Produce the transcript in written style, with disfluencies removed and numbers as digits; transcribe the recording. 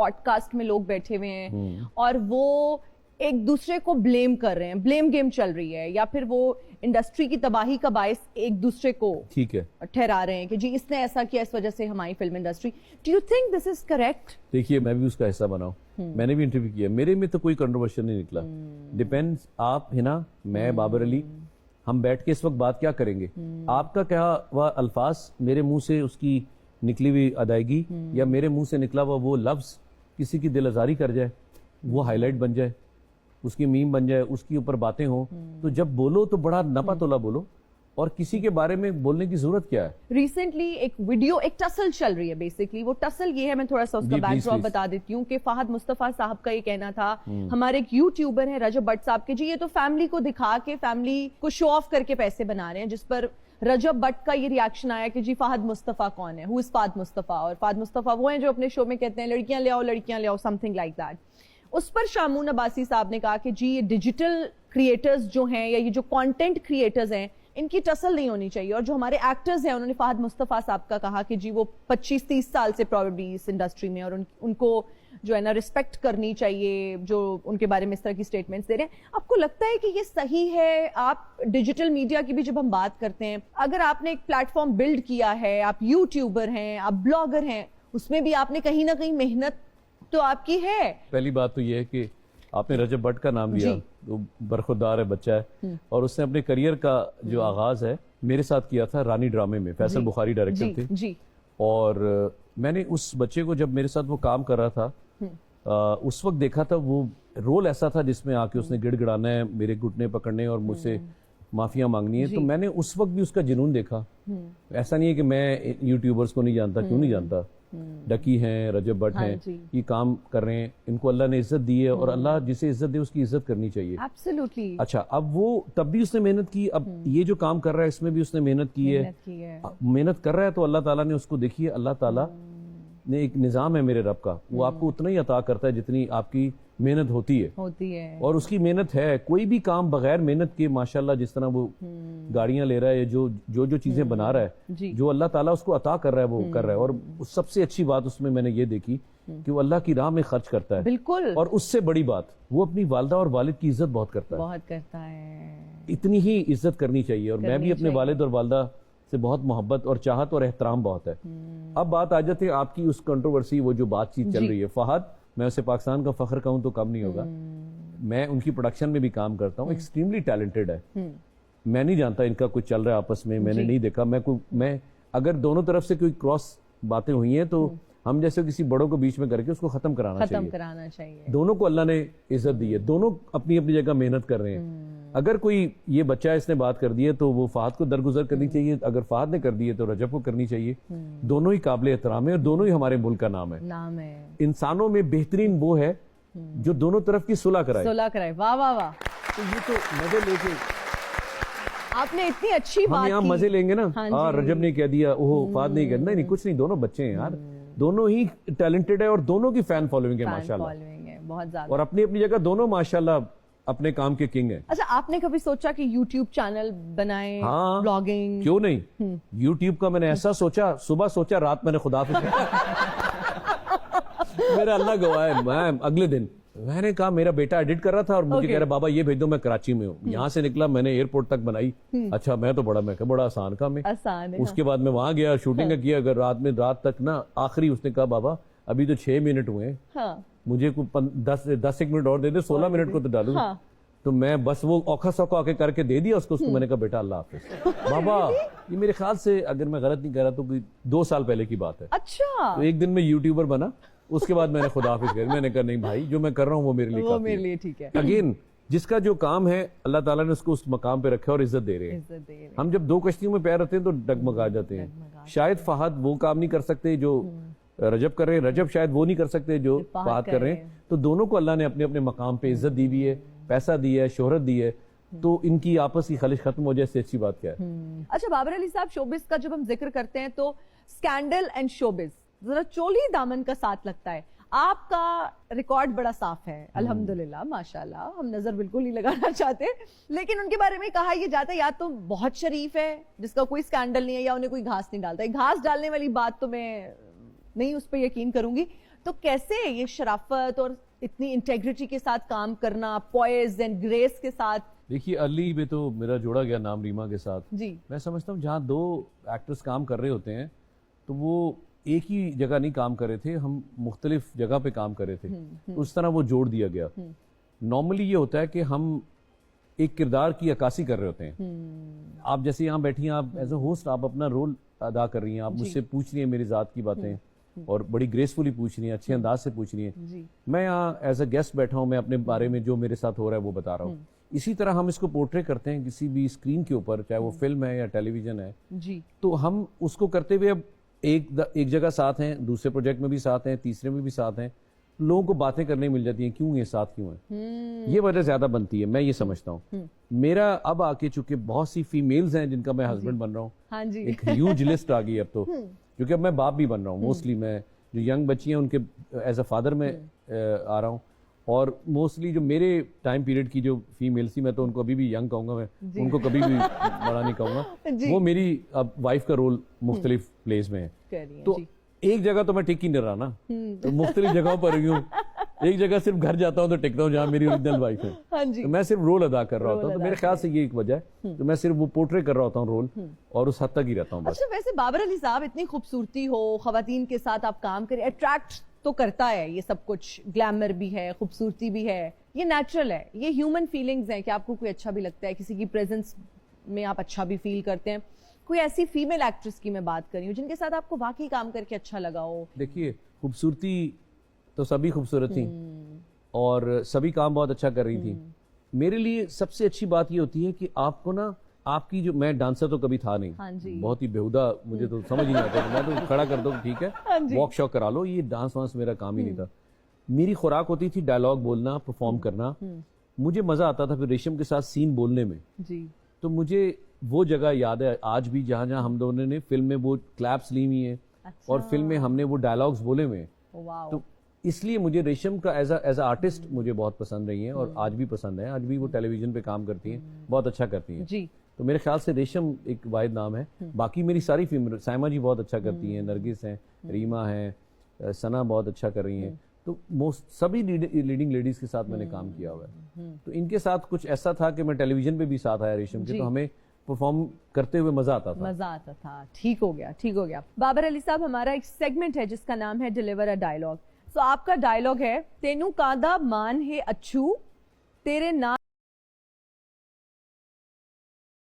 Podcast میں لوگ بیٹھے ہوئے ہیں اور وہ ایک دوسرے کو بلیم کر رہے ہیں, بلیم گیم چل رہی ہے, یا پھر وہ انڈسٹری کی تباہی کا باعث ایک دوسرے کو ٹھیک ہے ٹھہرا رہے ہیں کہ جی اس نے ایسا کیا, اس وجہ سے ہماری film industry. Do you think this is correct? دیکھیے میں بھی اس کا حصہ بنا ہوں, میں نے بھی انٹرویو کیا, میرے میں تو کوئی کنٹروورشل نہیں نکلا. ڈیپینڈز آپ ہے نا, میں بابر علی, ہم بیٹھ کے اس وقت بات کیا کریں گے, آپ کا کیا ہوا الفاظ میرے منہ سے اس کی نکلی ہوئی ادائیگی یا میرے منہ سے نکلا ہوا وہ لفظ کسی کی دل آزاری کر جائے, وہ ہائی لائٹ بن جائے, اس کی میم بن جائے, اس کے اوپر باتیں ہوں, تو جب بولو تو بڑا نپا تولا بولو, اور کسی کے بارے میں بولنے کی ضرورت کیا ہے. ریسنٹلی ایک ویڈیو, ایک ٹسل چل رہی ہے, بیسکلی وہ ٹسل یہ ہے, میں تھوڑا سا اس کا بیک ڈراپ بتا دیتی ہوں کہ فہد مصطفیٰ صاحب کا یہ کہنا تھا, ہمارے ایک یوٹیوبر ہیں رجب بٹ صاحب کے, جی یہ تو فیملی کو دکھا کے فیملی کو شو آف کر کے پیسے بنا رہے ہیں, جس پر رجب بٹ کا یہ ریاکشن آیا کہ جی فہد مصطفیٰ کون ہے, ہو از فہد مصطفیٰ, اور فہد مصطفیٰ وہ ہیں جو اپنے شو میں کہتے ہیں لڑکیاں لے آؤ سم تھنگ لائک دیٹ. اس پر شامون عباسی صاحب نے کہا کہ جی یہ ڈیجیٹل کریٹرز جو ہیں یا یہ جو کانٹینٹ کریٹرز ہیں ان کی ٹسل نہیں ہونی چاہیے, اور جو ہمارے ایکٹرز ہیں انہوں نے فہد مصطفیٰ صاحب کا کہا کہ جی وہ 25-30 سال سے پروبیبلی اس انڈسٹری میں, اور ان کو جو ہے نا ریسپیکٹ کرنی چاہیے جو ان کے بارے میں اس طرح کی سٹیٹمنٹس دے رہے ہیں. آپ کو لگتا ہے کہ یہ صحیح ہے؟ آپ ڈیجیٹل میڈیا کی بھی جب ہم بات کرتے ہیں, اگر آپ نے ایک پلیٹ فارم بلڈ کیا ہے, آپ یوٹیوبر ہیں, آپ بلاگر ہیں, اس میں بھی آپ نے کہیں نہ کہیں محنت تو آپ کی ہے. پہلی بات تو یہ ہے کہ آپ نے رجب بٹ کا نام لیا, وہ برخوردار ہے, بچہ ہے, اور اس نے اپنے کریئر کا جو آغاز ہے میرے ساتھ کیا تھا رانی ڈرامے میں, فیصل بخاری ڈائریکٹر تھے, اور میں نے اس بچے کو جب میرے ساتھ وہ کام کر رہا تھا اس وقت دیکھا تھا, وہ رول ایسا تھا جس میں آ کے اس نے گڑ گڑانا ہے, میرے گھٹنے پکڑنے اور مجھ سے معافیاں مانگنی ہے. تو میں نے اس وقت بھی اس کا جنون دیکھا. ایسا نہیں ہے کہ میں یوٹیوبرز کو نہیں جانتا, کیوں نہیں جانتا, ڈکی ہیں, رجب بٹ ہیں, یہ کام کر رہے ہیں, ان کو اللہ نے عزت دی ہے, اور اللہ جسے عزت دے اس کی عزت کرنی چاہیے. ایبسلیوٹلی. اچھا, اب وہ تب بھی اس نے محنت کی, اب یہ جو کام کر رہا ہے اس میں بھی اس نے محنت کی ہے, محنت کر رہا ہے, تو اللہ تعالیٰ نے اس کو دیکھی ہے, اللہ تعالیٰ نے ایک نظام ہے میرے رب کا, وہ آپ کو اتنا ہی عطا کرتا ہے جتنی آپ کی محنت ہوتی ہے, اور اس کی محنت ہے. کوئی بھی کام بغیر محنت کے ماشاءاللہ جس طرح وہ گاڑیاں لے رہا ہے, جو چیزیں بنا رہا ہے, جو اللہ تعالیٰ اس کو عطا کر رہا ہے وہ کر رہا ہے. اور سب سے اچھی بات اس میں نے یہ دیکھی کہ وہ اللہ کی راہ میں خرچ کرتا ہے. بالکل. اور اس سے بڑی بات, وہ اپنی والدہ اور والد کی عزت بہت کرتا ہے. اتنی ہی عزت کرنی چاہیے, اور میں بھی اپنے والد اور والدہ سے بہت محبت اور چاہت اور احترام بہت ہے. اب بات آ جاتی ہے آپ کی اس کنٹروورسی, وہ جو بات چیت چل رہی ہے. فہد, میں اسے پاکستان کا فخر کہوں تو کم نہیں ہوگا, میں ان کی پروڈکشن میں بھی کام کرتا ہوں, ایکسٹریملی ٹیلنٹڈ ہے. میں نہیں جانتا ان کا کچھ چل رہا ہے آپس میں, میں نے نہیں دیکھا. میں اگر دونوں طرف سے کوئی کراس باتیں ہوئی ہیں تو ہم جیسے کسی بڑوں کو بیچ میں کر کے اس کو ختم کرانا چاہیے. دونوں کو اللہ نے عزت دی ہے, دونوں اپنی اپنی جگہ محنت کر رہے ہیں. اگر کوئی یہ بچہ اس نے بات کر دی ہے تو وہ فہد کو درگزر کرنی چاہیے, اگر فہد نے کر دی ہے تو رجب کو کرنی چاہیے. دونوں ہی قابل احترام ہے, اور دونوں ہی ہمارے ملک کا نام ہے. انسانوں میں بہترین وہ ہے جو دونوں طرف کی صلح کرائے. واہ واہ واہ. تو یہ تو مزے لے کے آپ نے اتنی اچھی بات کی. ہم یہاں مزے لیں گے نا, رجب نے کہہ دیا, فہد نے کہہ دیا, نہیں کچھ نہیں, دونوں بچے ہیں یار, دونوں ہی ٹیلنٹڈ ہے, اور دونوں کی فین فالوئنگ ہے ماشاءاللہ, بہت زیادہ, اور اپنی اپنی جگہ دونوں ماشاءاللہ اپنے کام کے کنگ ہیں. اچھا, آپ نے کبھی سوچا کہ یوٹیوب چینل بنائیں, بلاگنگ؟ کیوں نہیں, یوٹیوب کا میں نے ایسا سوچا, صبح سوچا, رات میں نے خدا پہ میرا اللہ گواہ ہے, میں اگلے دن میں نے کہا, میرا بیٹا ایڈٹ کر رہا تھا اور مجھے کہہ رہا بابا یہ بھیج دو, میں کراچی میں ہوں. یہاں سے نکلا, میں نے ایئرپورٹ تک بنائی. اچھا, میں تو بڑا آسان کام ہے. اس کے بعد میں وہاں گیا, شوٹنگ کا کیا, اگر رات تک نا, آخری اس نے کہا بابا ابھی تو 6 منٹ ہوئے ہیں, مجھے 10 منٹ اور دے دے, 16 منٹ کو تو ڈالوں. تو میں بس وہ اوکھا سوکھا آ کے کر کے دے دیا اس کو میں نے کہا بیٹا اللہ حافظ. بابا یہ میرے خیال سے اگر میں غلط نہیں کہہ رہا تو 2 سال پہلے کی بات ہے. اچھا, تو ایک دن میں یوٹیوبر بنا, اس کے بعد میں نے خدا حافظ کہا. میں نے کہا نہیں بھائی, جو میں کر رہا ہوں وہ میرے لیے ٹھیک ہے. اگین جس کا جو کام ہے اللہ تعالیٰ نے اس کو اس مقام پہ رکھا اور عزت دے رہے ہیں. ہم جب 2 کشتیوں میں پیر رہتے ہیں تو ڈگمگا جاتے ہیں. شاید فہد وہ کام نہیں کر سکتے جو رجب کر رہے ہیں, رجب شاید وہ نہیں کر سکتے جو فہد کر رہے ہیں. تو دونوں کو اللہ نے اپنے اپنے مقام پہ عزت دی ہوئی ہے, پیسہ دیا ہے, شہرت دی ہے, تو ان کی آپس کی خلش ختم ہو جائے, سے اچھی بات کیا ہے. اچھا بابر علی صاحب, شوبز کا جب ہم ذکر کرتے ہیں تو اسکینڈل اینڈ شوبز ذرا چولی دامن کا ساتھ لگتا ہے. آپ کا ریکارڈ بڑا صاف ہے الحمدللہ, ماشاءاللہ, ہم نظر بالکل نہیں لگانا چاہتے, لیکن ان کے بارے میں کہا یہ جاتا ہے یا تو بہت شریف ہے جس کا کوئی اسکینڈل نہیں ہے, یا انہیں کوئی گھاس نہیں ڈالتا ہے. گھاس ڈالنے والی بات تو میں نہیں اس پہ یقین کروں گی. تو کیسے یہ شرافت اور اتنی انٹیگریٹی کے ساتھ کام کرنا, پوائز اینڈ گریس کے ساتھ؟ دیکھیے ارلی میں تو میرا جوڑا گیا نام ریما کے ساتھ. جی میں سمجھتا ہوں جہاں دو ایکٹرز کام کر رہے ہوتے ہیں تو وہ ایک ہی جگہ نہیں کام کر رہے تھے, ہم مختلف جگہ پہ کام کر رہے تھے, اس طرح وہ جوڑ دیا گیا. نارملی یہ ہوتا ہے کہ ہم ایک کردار کی عکاسی کر رہے ہوتے ہیں. آپ جیسے یہاں بیٹھی ہیں, آپ ایز اے ہوسٹ آپ اپنا رول ادا کر رہی ہیں, آپ مجھ سے پوچھ رہی ہیں میری ذات کی باتیں اور بڑی گریسفلی پوچھ رہی ہیں, اچھے انداز سے پوچھ رہی ہیں. میں یہاں ایز اے گیسٹ بیٹھا ہوں, میں اپنے بارے میں جو میرے ساتھ ہو رہا ہے وہ بتا رہا ہوں. اسی طرح ہم اس کو پورٹری کرتے ہیں کسی بھی اسکرین کے اوپر, چاہے وہ فلم ہے یا ٹیلی ویژن ہے. تو ہم اس کو کرتے ہوئے اب ایک جگہ ساتھ ہیں, دوسرے پروجیکٹ میں بھی ساتھ ہیں, تیسرے میں بھی ساتھ ہیں, لوگوں کو باتیں کرنے مل جاتی ہیں کیوں یہ ساتھ کیوں ہیں, یہ وجہ زیادہ بنتی ہے, میں یہ سمجھتا ہوں. میرا اب آ کے چونکہ بہت سی فیمیلز ہیں جن کا میں ہسبینڈ بن رہا ہوں, ایک ہیوج لسٹ آ گئی اب تو, کیونکہ اب میں باپ بھی بن رہا ہوں. موسٹلی میں جو ینگ بچی ہیں ان کے ایز اے فادر میں آ رہا ہوں, اور موسٹلی جو میرے ٹائم پیریڈ کی جو فیمیلز تھی, میں تو ان کو ابھی بھی ینگ کہوں گا, میں ان کو کبھی بھی بڑا نہیں کہوں گا, وہ میری اب وائف کا رول مختلف پلیس میں ہے. تو ایک جگہ تو میں ٹک ہی نہیں رہا نا, مختلف جگہوں پر رہی ہوں. ایک جگہ صرف گھر جاتا ہوں تو ٹکتا ہوں جہاں میری اوریجنل وائف ہے, تو میں صرف رول ادا کر رہا ہوتا ہوں. تو میرے خیال سے یہ ایک وجہ ہے, تو میں صرف وہ پورٹری کر رہا ہوتا ہوں رول, اور اس حد تک ہی رہتا ہوں بس. اچھا ویسے بابر علی صاحب, اتنی خوبصورتی ہو, خواتین کے ساتھ آپ کام کریں, اٹریکٹ تو کرتا ہے یہ سب کچھ, گلیمر بھی ہے, خوبصورتی بھی ہے, یہ نیچرل ہے, یہ ہیومن فیلنگز ہیں کہ آپ کو کوئی اچھا بھی لگتا ہے, کسی کی پریزنس میں آپ اچھا بھی فیل کرتے ہیں. کوئی ایسی فیمیل ایکٹریس کی میں بات کر رہی ہوں جن کے ساتھ آپ کو واقعی کام کر کے اچھا لگا ہو؟ دیکھیے خوبصورتی تو سبھی خوبصورت تھیں اور سبھی کام بہت اچھا کر رہی تھیں. میرے لیے سب سے اچھی بات یہ ہوتی ہے کہ آپ کو نا, آپ کی جو, میں ڈانسر تو کبھی تھا نہیں, بہت ہی بےہودہ, مجھے تو سمجھ ہی نہیں آتا, میں تو کھڑا کر دوں ٹھیک ہے, واک شاک کرا لو, یہ ڈانس وانس میرا کام ہی نہیں تھا. میری خوراک ہوتی تھی ڈائلاگ بولنا, پرفارم کرنا. مجھے مزہ آتا تھا پھر ریشم کے ساتھ سین بولنے میں. تو مجھے وہ جگہ یاد ہے آج بھی جہاں جہاں ہم دونوں نے فلم میں وہ کلیپس لی ہوئی ہیں, اور فلم میں ہم نے وہ ڈائلاگز بولے ہوئے ہیں. تو اس لیے مجھے ریشم کا ایز اے آرٹسٹ مجھے بہت پسند رہی ہیں, اور آج بھی پسند ہے. آج بھی وہ ٹیلی ویژن پہ کام کرتی ہیں, بہت اچھا کرتی ہیں. تو میرے خیال سے ریشم ایک واحد نام ہے. باقی میری ساری فلم, سائمہ جی بہت اچھا کرتی ہیں, نرگس ہیں, ریما ہیں, ثنا بہت اچھا کر رہی ہیں. تو سبھی لیڈنگ لیڈیز کے ساتھ میں نے کام کیا ہوا ہے. تو ان کے ساتھ کچھ ایسا تھا کہ میں ٹیلی ویژن پہ بھی ساتھ آیا ریشم کے, تو ہمیں پرفارم کرتے ہوئے مزہ آتا تھا. ٹھیک ہو گیا. بابر علی صاحب, ہمارا ایک سیگمنٹ ہے جس کا نام ہے ڈیلیور اے ڈائلاگ. سو آپ کا ڈائلاگ ہے, تینوں کاندا مان ہے اچھو, تیرے نام